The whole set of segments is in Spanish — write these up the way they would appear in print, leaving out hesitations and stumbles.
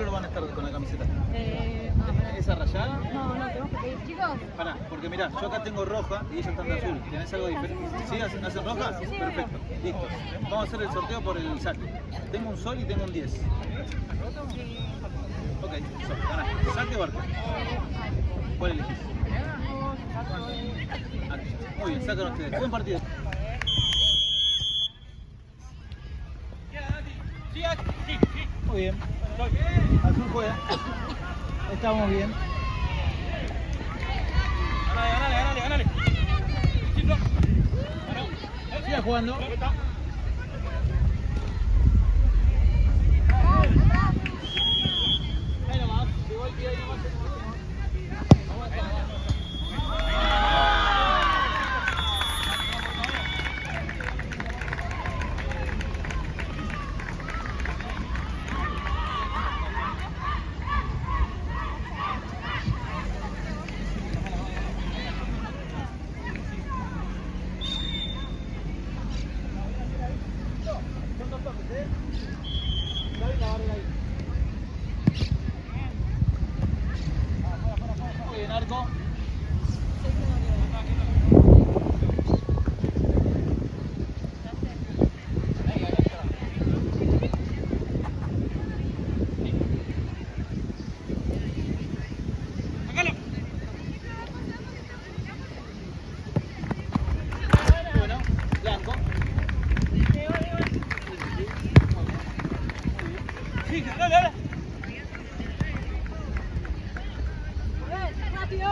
color van a estar con la camiseta? Pará. ¿Esa rayada? No, tenemos que pedir, chicos. Pará, porque mirá, yo acá tengo roja y ellos están de azul. ¿Tenés algo diferente? ¿Sí? ¿Hacen roja? Sí. Perfecto, listo. Vamos a hacer el sorteo por el saque. Tengo un sol y tengo un 10. Ok, sol, ganá. ¿Saque o arco? ¿Cuál elegís? Arco. Muy bien, sacan ustedes. Buen partido. Muy bien. Azul juega. Estamos bien. Ganale. Siga jugando. Ahí nomás. Llegó el pie ahí nomás. Muy bien, arco. Bueno, blanco. Sí, dale. Rápido.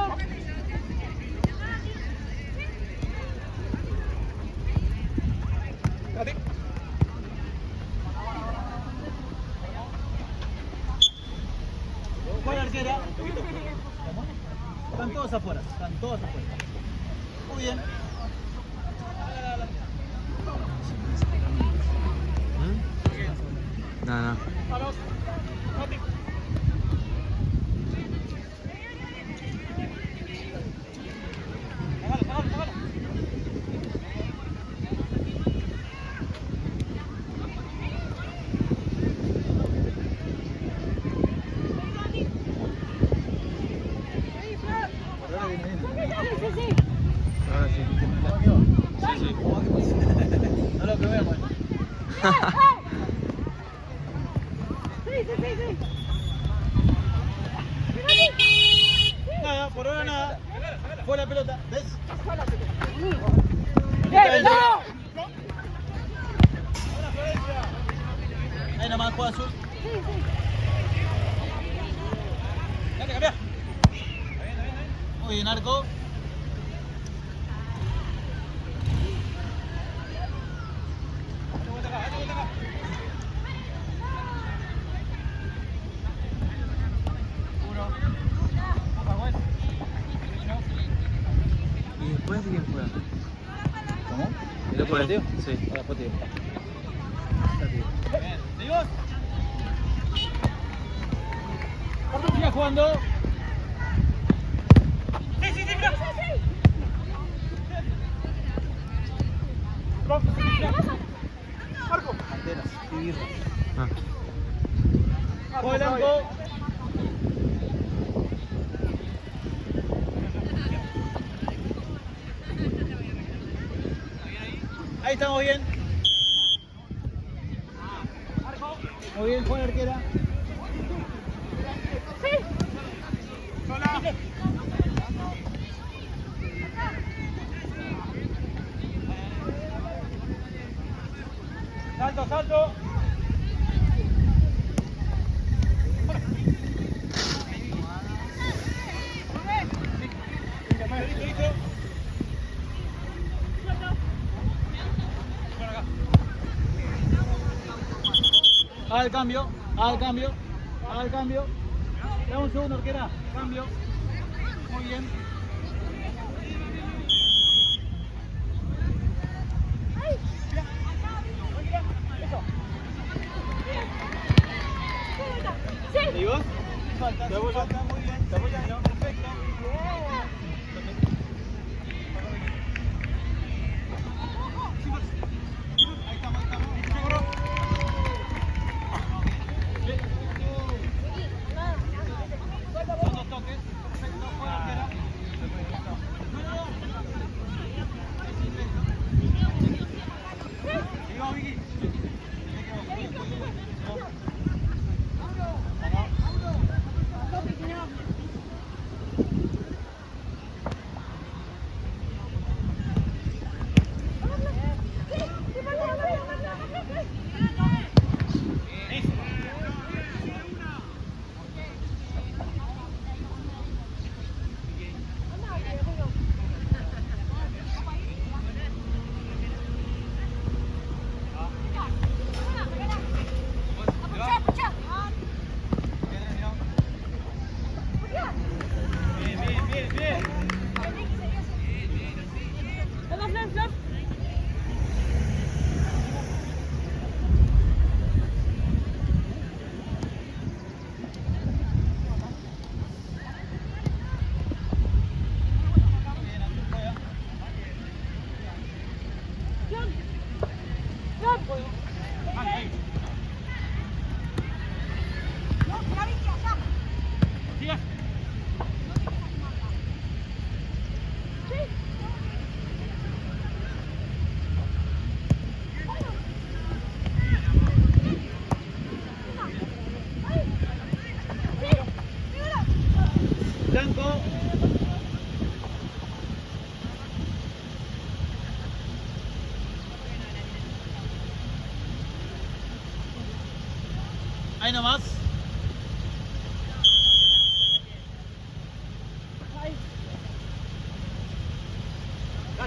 Buena arquera. Están todos afuera. Muy bien. No. Vamos. Hágalo. Ahora viene. Sí. Ahora sí. Sí. No lo probemos. Sí. Nada, por ahora nada. Fue la pelota. ¿Ves? ¡No! Ahí nomás juega azul. Dale, cambia. Muy bien, arco. Date vuelta acá. ¿Y después quién juega? ¿Cómo? ¿Y después? partido? Sí. Ahora después te digo. Bien. ¿Seguimos? Siga jugando. Sí, mira. Marco. Antenas y birras. Ah. Juega blanco. Ahí estamos bien. Muy bien, juega la arquera. Sola. Salto. Listo. Haga el cambio. Dame un segundo, arquera. Cambio. Muy bien. ¿Y vos? Falta, muy bien. Te apoyando, perfecto. Ahí estamos.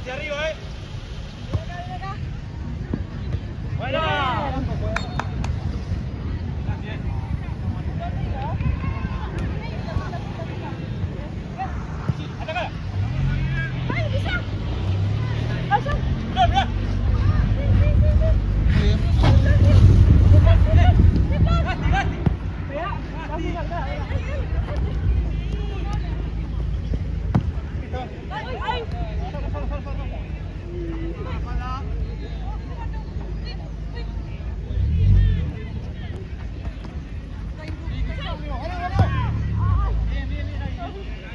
Hacia arriba, Bueno. Sí, atacala. Mirá, mirá. Gasti, Gasti.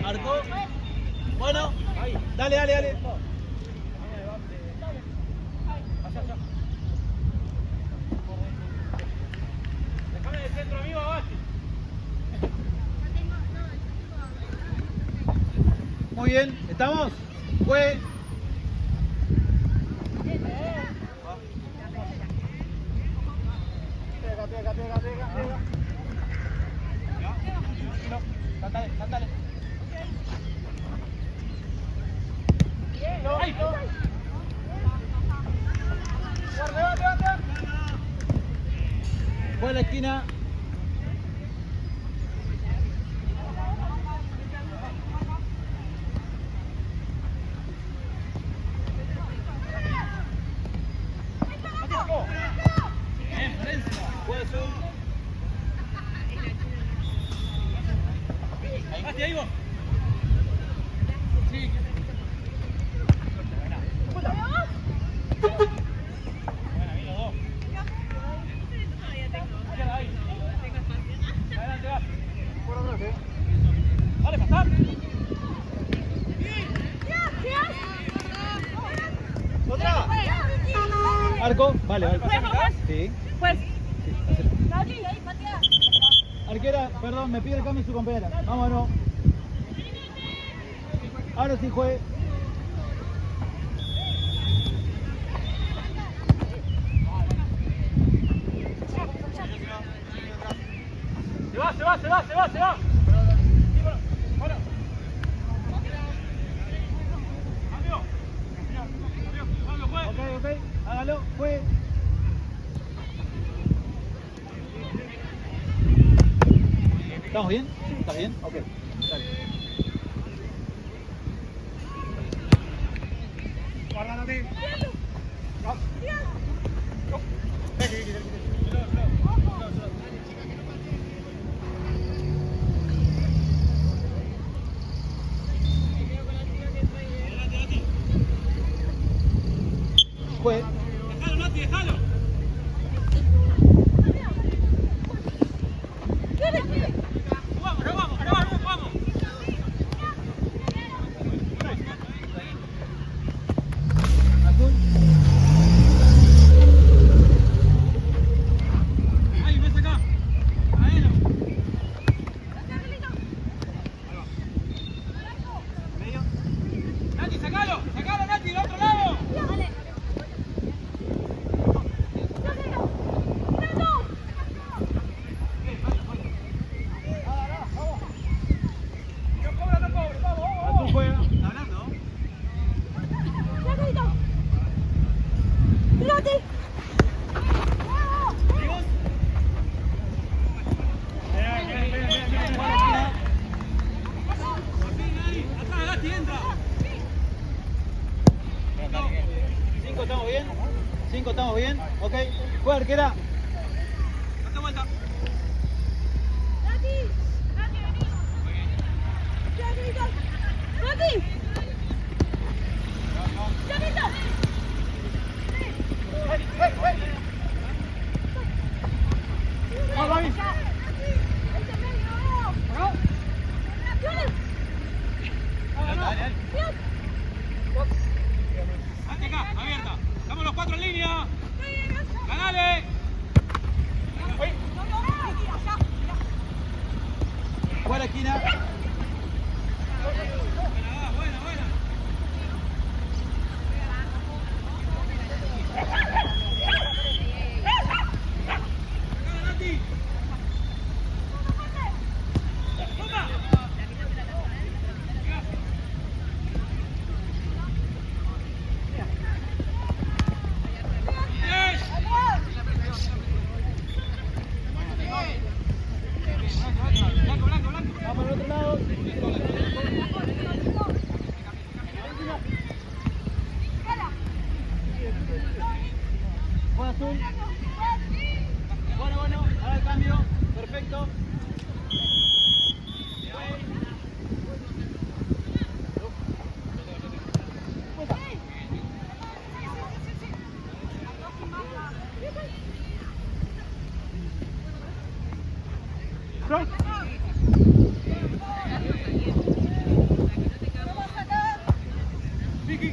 Arco. Bueno. Dale, dale, dale. Déjame de centro, amigo, Basti. Muy bien. ¿Estamos? Fue. Pega. Cántale, cántale. Ahí. Fue a la esquina. Fue azul. Gasti, ahí vos. Sí. Buena, ahí los dos. Ahí. Adelante, Gasti. Dale, pasar. Otra. Arco. Vale, vale. Sí. Pues. Sí. Nadie, ahí, patea. Arquera, perdón, me pide el cambio su compañera. Vámonos. Ahora sí, juegue. Se va. Bueno. Cambio, juegue. Ok, hágalo, juegue. ¿Estamos bien? ¿Está bien? Ok, dale. Guardándote. Juegue. Dejalo, Nati, dejalo. Vamos. Azul. Ahí, ves acá. Ahí. Medio. Nati, sacalo, Nati, del otro lado. Azul juega. ¿Está hablando? ¿Amigos? Bien. Por fin, Nati. Atrás, Gasti, entra. 5, ¿estamos bien? 5, ¿estamos bien? Ok. Juega, arquera. Date vuelta. Nati, acá, abierta. Estamos los 4 en línea. Ganale. Juega a la esquina. Buena. Nati. Toma. Vicky.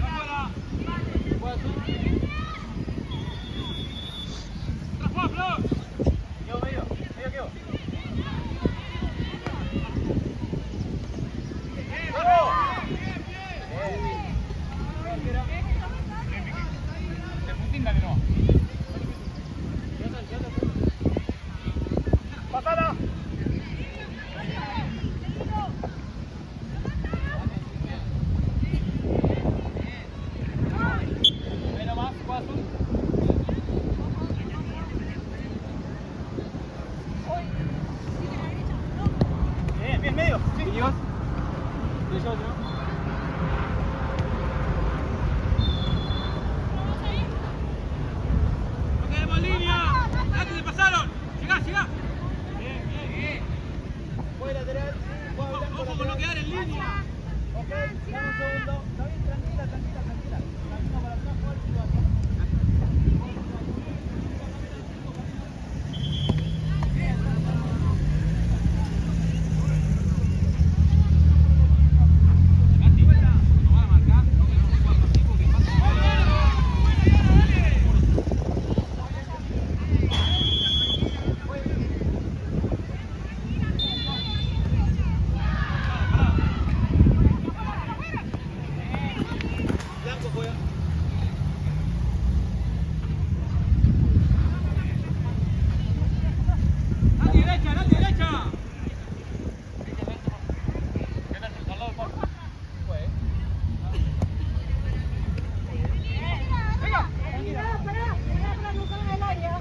Afuera. Tras Flor. Medio. De putín, dale, no. Pasada. Menos más, paso. Bien, medio. Sí. ¿Y vos? ¿Y yo otro? ¡No quedemos en línea! ¡Antes se pasaron! ¡Llegá! Bien. Voy lateral. Ojo con no quedar en línea. Ok, dame un segundo. Está bien, tranquila. Camino para atrás, fuerte y bajo. Blanco juega. ¡Nadie derecha! Pará, no salga del área.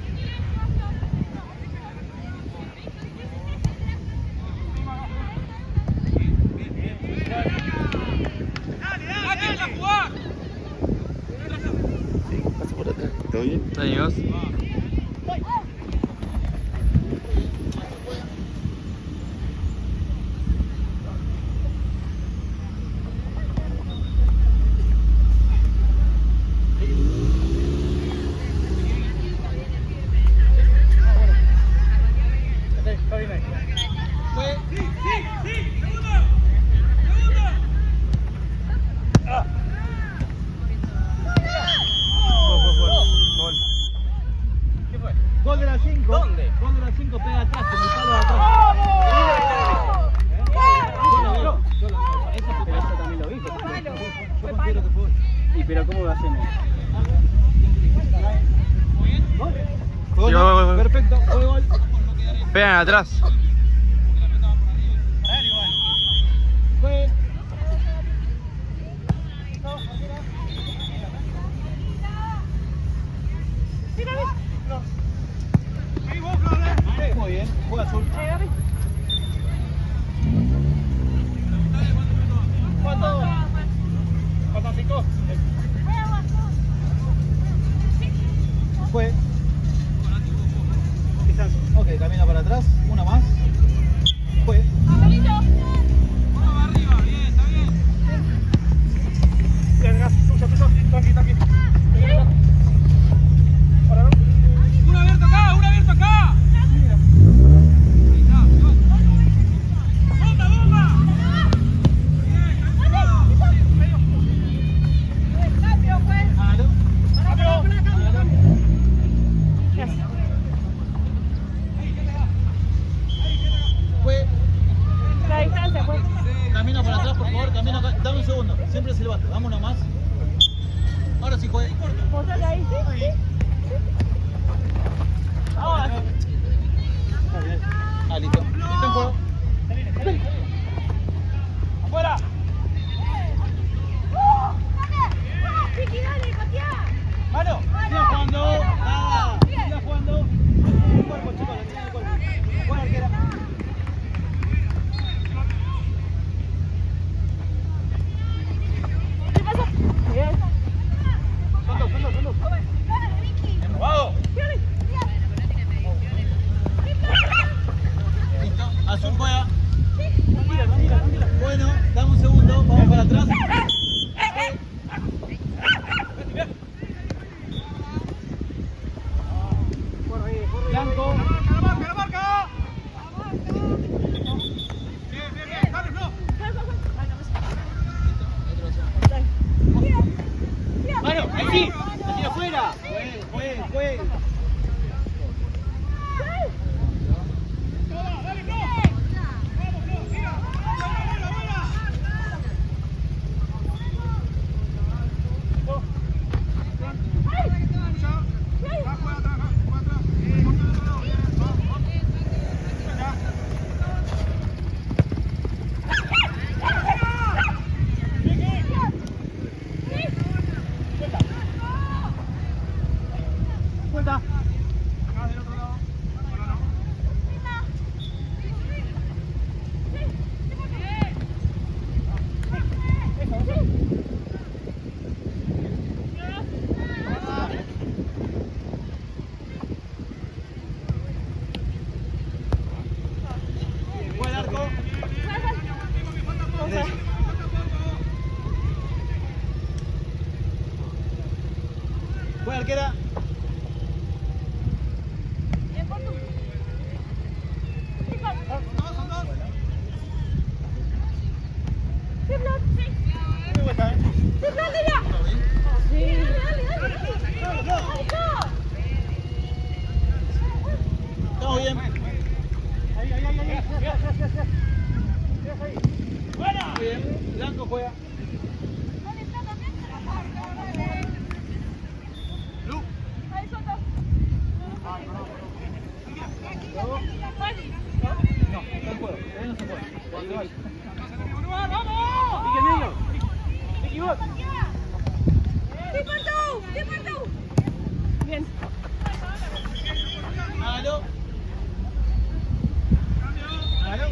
¡Nadie a jugar! Pasa por atrás. ¿Todo bien? ¿Está bien vos? Sí, segundo. Gol. ¿Qué fue? Gol de la 5. ¿Dónde? Gol de la 5 pega atrás, en el palo de atrás. Yo lo veo. Esa también lo vi. Yo considero que fue. ¿Y pero cómo lo hacemos? Muy bien. ¿Gol? Sí, gol. Perfecto, fue gol. Pegan atrás. Fue. Muy bien, juega azul. ¿Cuánto? Faltan 5. Fue. Quizás. Ok, camina para atrás. Una más. Fue. Vamos arriba, bien, está bien. Bien, gracias. Tranqui. Uno abierto acá. ¡Bomba! Fue. La distancia fue. Camina para atrás, por favor. Camina acá. Dame un segundo. Siempre se levanta. Dame una más. Ahora sí juega. ¿Vos estás ahí? Sí. Ah, listo. Está en juego. ¡Afuera! Vicky, dale, pateá. ¡Mano! Siga jugando. Nada. Siga jugando. El cuerpo, chicos. Lo tiene el cuerpo. Buena arquera. ¿Qué pasó? Bien. Son dos. ¡Robado! arquera. Bien por tú. Sí, Blas, sí. Muy buena, ¿eh? Sí, Blas, ya. Sí, dale. Estamos bien. ¡Buena! Muy bien. Blanco juega. Ahí Soto. No, está en juego. Ahí no se juega. Cuando vaya. ¡Vamos! Sigue niño. Nicky Bot. Sí, por tú. Bien. Hágalo. Hágalo.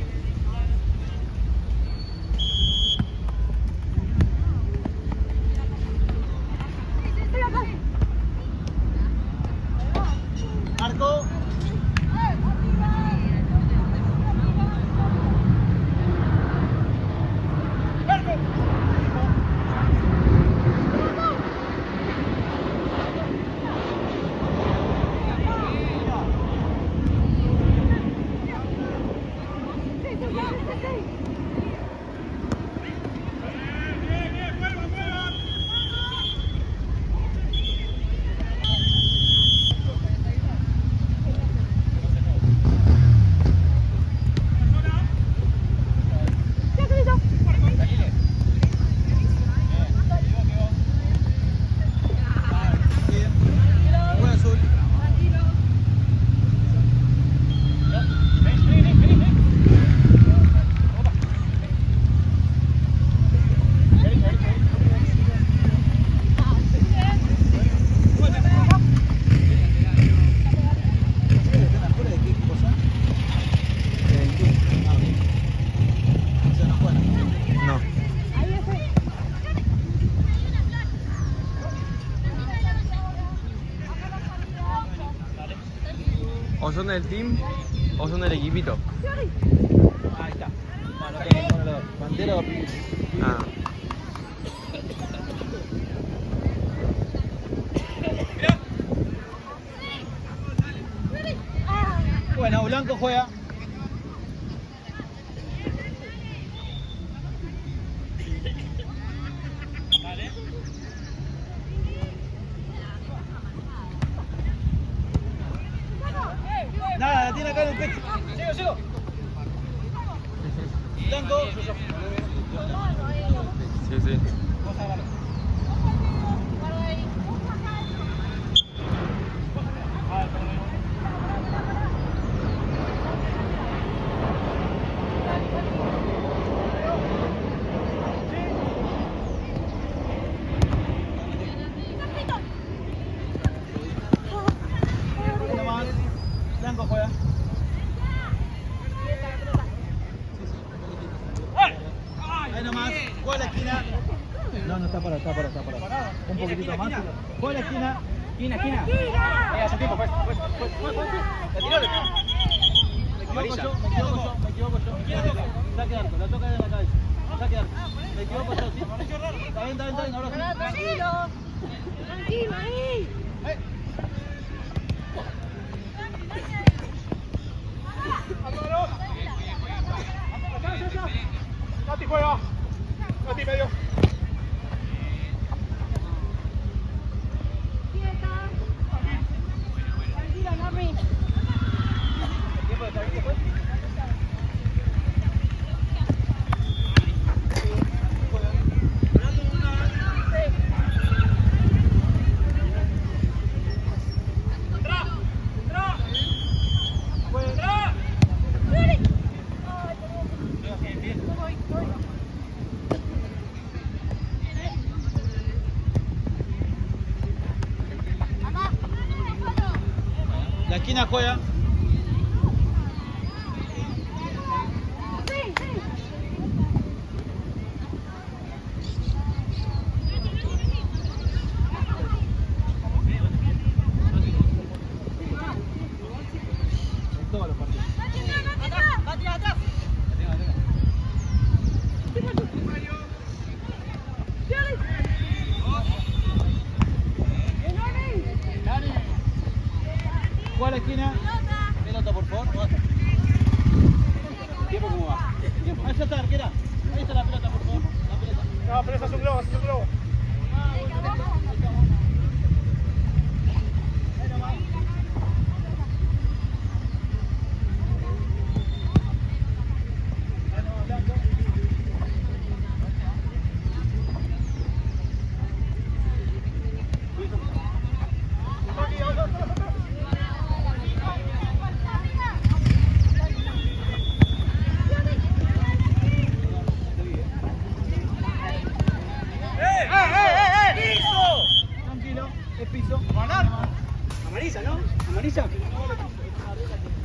Estoy acá. Marco. Juega azul. ¿Fuera de qué cosa? O sea, no juega. No. Ahí ese. O son del team o son del equipito. Ahí está. Bueno, bandera. Ah. Bueno, Blanco juega. Nada, la tiene acá en el pecho. Sigo. Blanco. Sí. Ahí nomás. Blanco juega. Ahí nomás. Juega la esquina. No, está para. Un poquitito más. Juega la esquina. Esquina. Hace tiempo, pues. La tiró. Me equivoco yo. Saque de arco, la toca de la cabeza. Saque de arco. Me equivoco yo, sí. Está bien, ahora sí. Tranquilo, ahí. Nati juega. Nati medio. Quieta. Tranquila, Nami. ¿Tiempo de salir después? La esquina juega. En todos los partidos. ¡Atrás!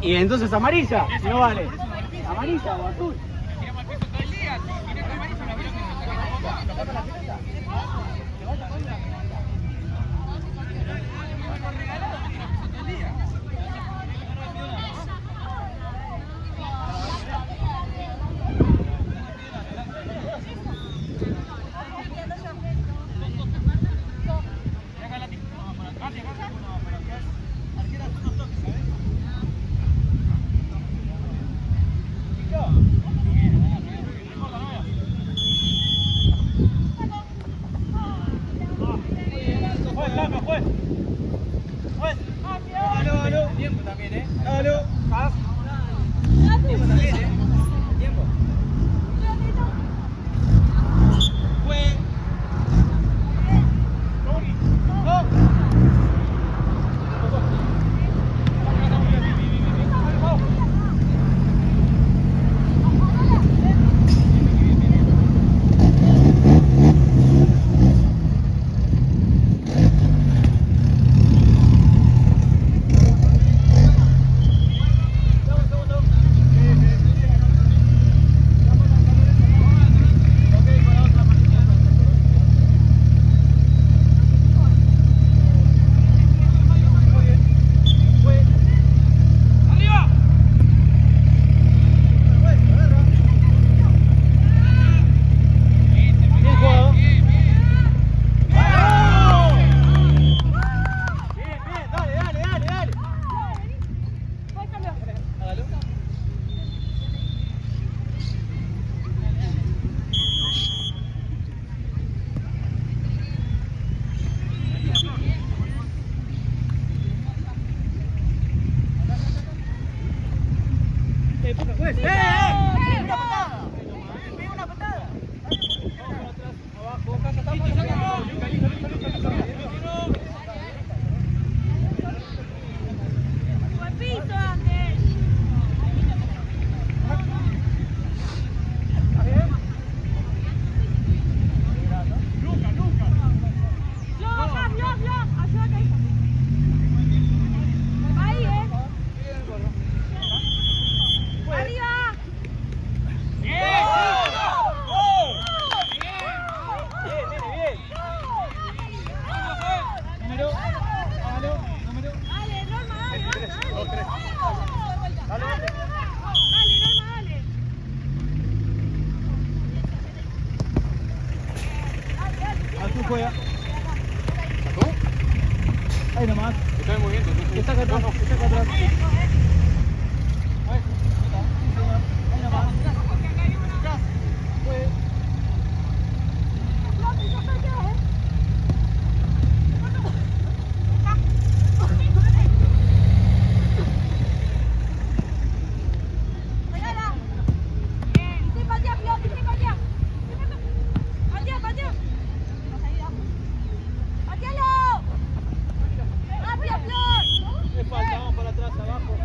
Y entonces amarilla, si no vale. Amarilla o azul. Tiramos al piso todo el día. Si no está amarillo, la pelota no saca la foto. Tiempo también, ¿eh? Tiempo también, ¿eh? Tiempo. Fue. Juega. Ahí nomás. Está moviendo. Que saca atrás. Que saca atrás. Ahí nomás. Juega. Falta, vamos para atrás, abajo.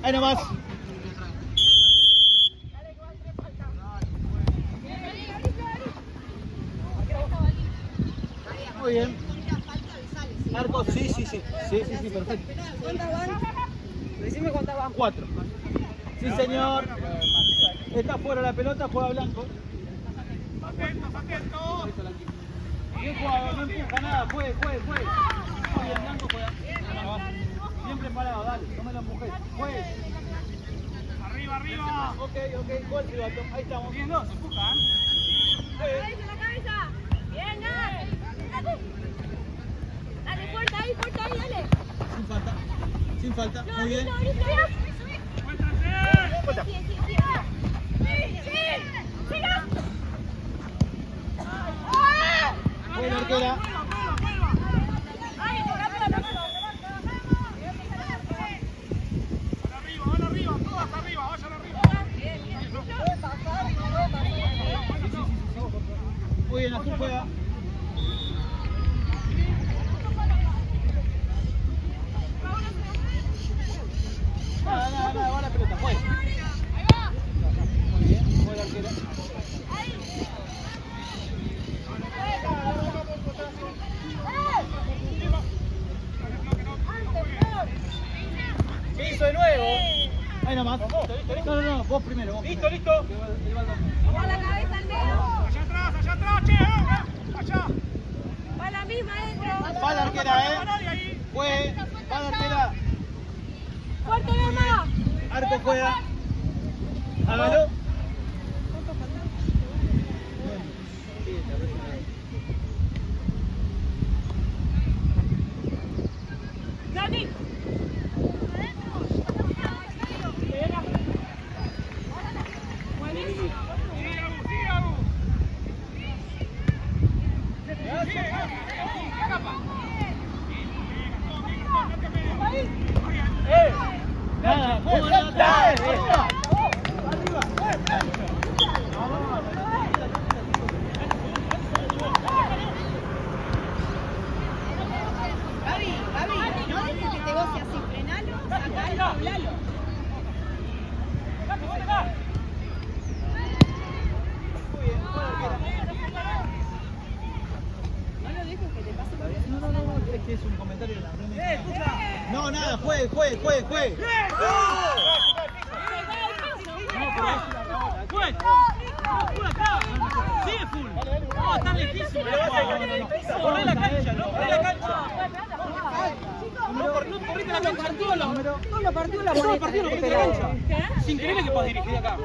Ahí nomás. Muy bien. Arco, sí, perfecto. ¿Cuántas van? Decime cuántas van. 4. Sí, señor. Está fuera la pelota, juega Blanco. Atentos, atentos. Bien jugado, no empuja nada, juegue. Muy bien, Blanco juega. Siempre parado, dale, no me lo empujes. Juegue. Arriba. Ok, gol, Ribato. Ahí estamos. Bien, dos, empujan. ¡Cabeza, la cabeza! ¡Bien, dale! Dale, fuerte ahí, dale. Sin falta. Muy bien. Muéstranse. Buena arquera. Van arriba, todas arriba, vayan arriba. Muy bien, Azul juega. Nada, va la pelota, juega. Muy bien, juega la arquera. ¿Qué hizo de nuevo? Ahí nomás. No, vos primero. Vos Listo. Va la cabeza al medio. Allá atrás, che. Allá. Va la misma dentro. va la arquera, Juegue, va la arquera. Fuerte, Emma. Arco juega. Hágalo. Dani. Nada, arriba. Gaby, no dejes que te goce así, frenalo, sacalo, hablalo. No lo dejes que te pase por eso. No, es que es un comentario de la No, nada, juegue. Sigue full. No, está lejísimo. Corre la cancha, ¿no? Corre la cancha. No corriste la cancha. No lo partió la Todo el partido lo corriste la cancha. Es increíble que puedas dirigir de acá.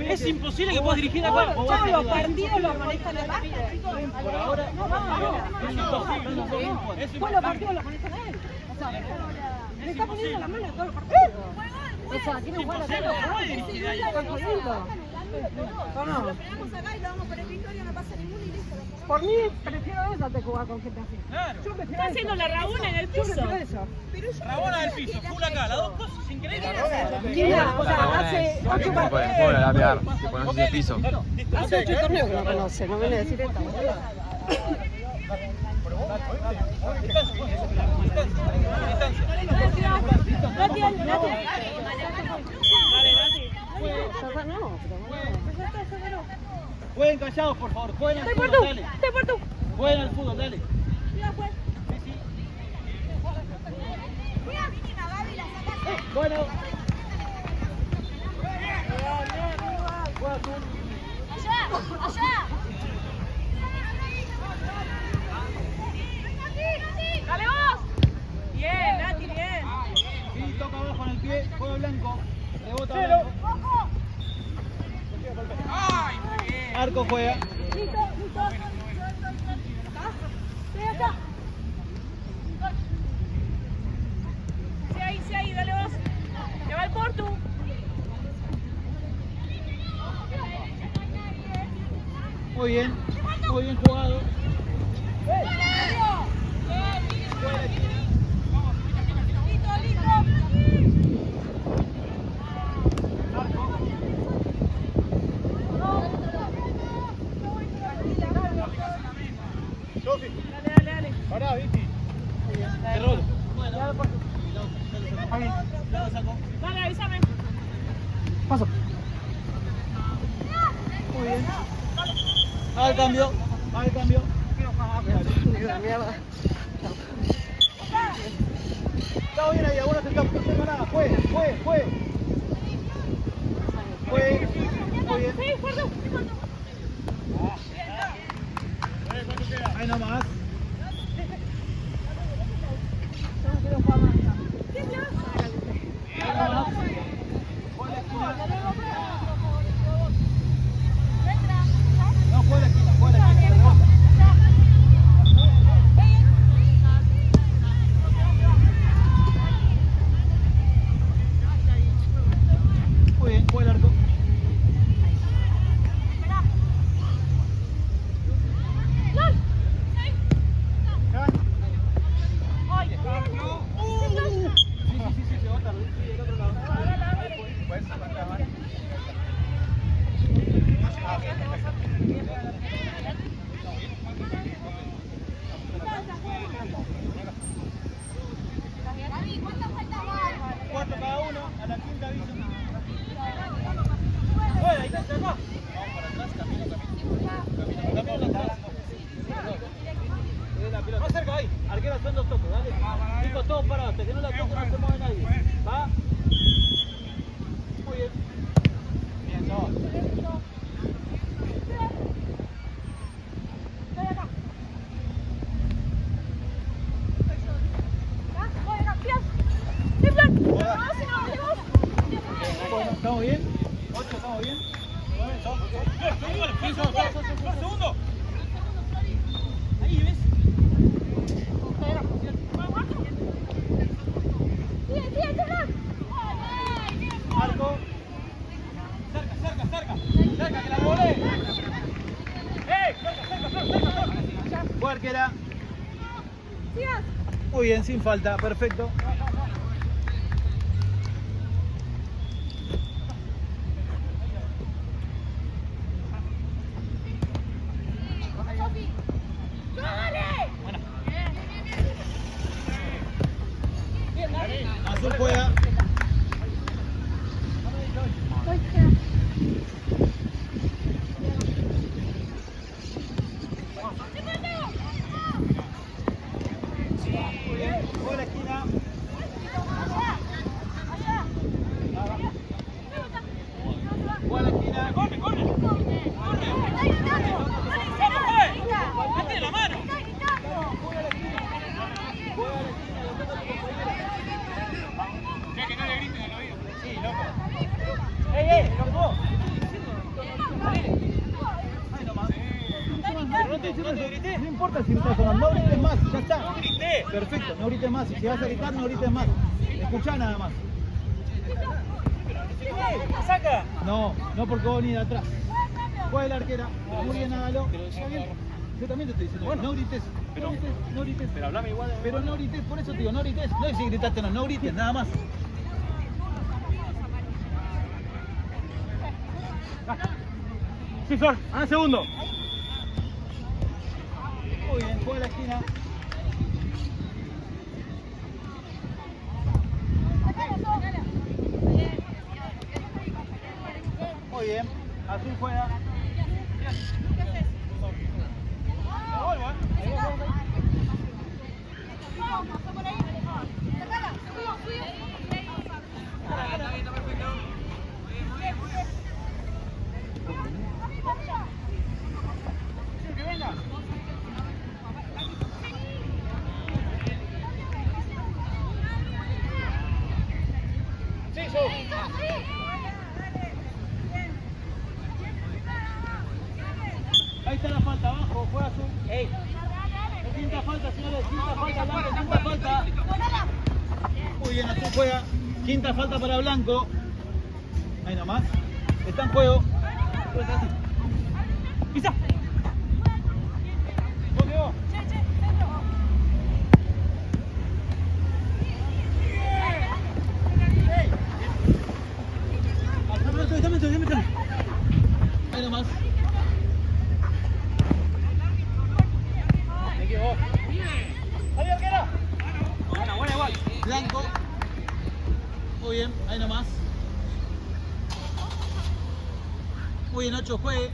Es imposible que puedas dirigir de acá. Todos los partidos lo manejan a él. Por ahora, Todos los partidos lo manejan a él. O sea, le está poniendo la mano a todos los partidos. O sea, tiene que jugar a todos los partidos. Está jodido. Vamos. Esperamos acá y lo damos por el victoria, no pasa ninguno y listo. Por mí, prefiero eso antes que jugar con gente así. Claro. Yo prefiero Está eso. haciendo la Rabona en el Yo piso. prefiero eso. Pero yo Rabona del piso, full acá. Las dos cosas increíbles. Mira, o sea, hace 8 partidos. Hola, la pegar, que pones el piso. Hace 8 torneos que lo conoce, no viene a decir esto. Jueguen callados, por favor. Jueguen al fútbol, dale. Jueguen al fútbol, dale. Bueno. ¡Dale vos! Bien, Nati, bien. Sí, toca abajo en el pie, juega Blanco. Rebota Blanco. ¡Ay, muy bien! Arco juega. Listo. Acá. Sí, ahí, dale vos. Que va el Portu. Muy bien jugado. Dale. Pará, Vicky. Te rolo. Ya lo saco. Dale, avísame. Paso. Muy bien. Al cambio. Al cambio. Mierda. Está bien ahí, ahora se está haciendo nada. Fue. Muy bien. Sí, fuerte. Ahí nomás. No, fue a la esquina, rebota. Muy bien, fue el arco. Sí, se va a tardar. Sí, del otro lado. Pues, cuatro cada uno, a la quinta aviso. Bueno, ahí está, acá. Vamos para atrás, camino. Más cerca ahí, arquero son dos toques, dale. Chicos, todos parados, hasta que no la toque no se mueve nadie. ¿Va? Muy bien. Bien, dos. ¿Estamos bien? ¿8 estamos bien? ¡2 segundos! Ahí, ¿ves? Marco. Cerca, que la volé. Cerca. Fue arquera. Muy bien, sin falta, perfecto. Azul juega. Muy bien, juega a la esquina. Juega a la esquina. ¡Corre! ¡Mete la mano! Que no le griten al oído. Sí, loco. ¡Ey, loco! Ahí nomás. No importa si gritas o no grites más, ya está. ¡No grité! Perfecto, no grites más. Y si vas a gritar, no grites más. Escuchá nada más. ¡Saca! No porque vos venís de atrás. Juega la arquera. Muy bien, hágalo. Está bien. Yo también te estoy diciendo, bueno, no grites. No grites. Pero hablame igual. Pero no grites, por eso te digo, no grites. No es si gritaste, no grites, nada más. Sí, Flor, a un segundo. Muy bien, juega la esquina. Muy bien, Azul juega. Ahí está la falta, abajo, juega Azul. ¡Ey! Quinta falta, señores, quinta falta, Blanco, quinta falta. Muy bien, Azul juega. Quinta falta para Blanco. Ahí nomás. Está en juego. ¡Pisa! ¿Vos qué vos? Mételo. Ahí nomás. Me equivoco. ¡Ahí, arquera! Buena igual. Blanco. Muy bien, ahí nomás. Muy bien, 8, juegue.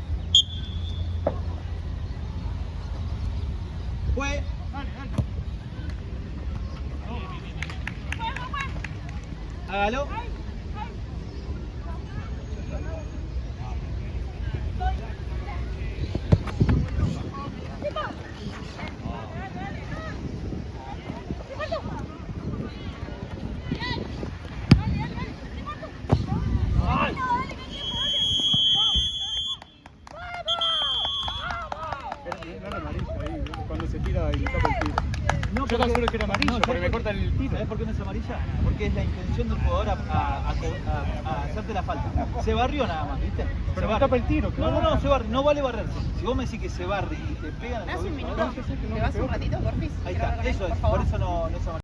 Juegue. Hágalo. Cuando se tira y tapa el tiro. No, Yo calculo que era amarillo, ¿sabes porque me cortan el tiro. ¿Sabes por qué no es amarilla? Porque es la intención del jugador a hacerte la falta. Se barrió nada más, ¿viste? Pero Se me tapa el tiro, claro. No, se barre, no vale barrerse. Si vos me decís que se barre y te pegan ¿Me das un tobillo, minuto? ¿Te vas un ratito, porfis? ahí Quiero está, hablar con él, eso es, por favor. por eso no es amarilla.